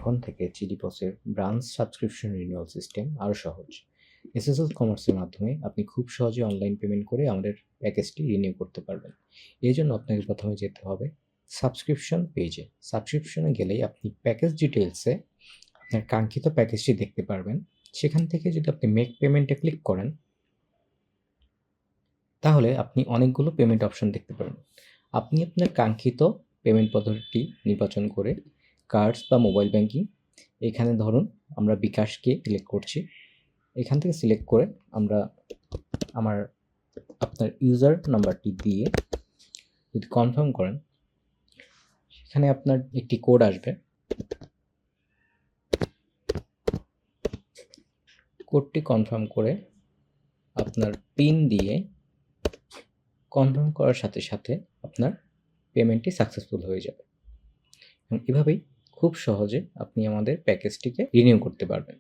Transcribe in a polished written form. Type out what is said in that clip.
এখন থেকে চিডিপসের branch subscription renewal system আরও সহজ। এসএসএল কমার্সের মাধ্যমে আপনি খুব সহজে অনলাইন পেমেন্ট করে আমাদের প্যাকেজটি রিনিউ করতে পারবেন। এই জন্য আপনাকে প্রথমে যেতে হবে সাবস্ক্রিপশন পেজে। সাবস্ক্রিপশনে গেলেই আপনি প্যাকেজ ডিটেলসে আপনার কাঙ্ক্ষিত প্যাকেজটি দেখতে পারবেন। সেখান থেকে যদি আপনি মেক পেমেন্টে ক্লিক করেন, তাহলে আপনি অনেকগুলো পেমেন্ট অপশন দেখতে পারবেন। আপনি আপনার কাঙ্ক্ষিত পেমেন্ট পদ্ধতি নির্বাচন করে কার্ডস বা মোবাইল ব্যাংকিং, এখানে ধরুন আমরা বিকাশকে সিলেক্ট করছি। এখান থেকে সিলেক্ট করে আমরা আপনার ইউজার নাম্বারটি দিয়ে যদি কনফার্ম করেন, সেখানে আপনার একটি কোড আসবে। কোডটি কনফার্ম করে আপনার পিন দিয়ে কনফার্ম করার সাথে সাথে আপনার পেমেন্টটি সাকসেসফুল হয়ে যাবে এবং এভাবেই খুব সহজে আপনি আমাদের প্যাকেজটিকে রিনিউ করতে পারবেন।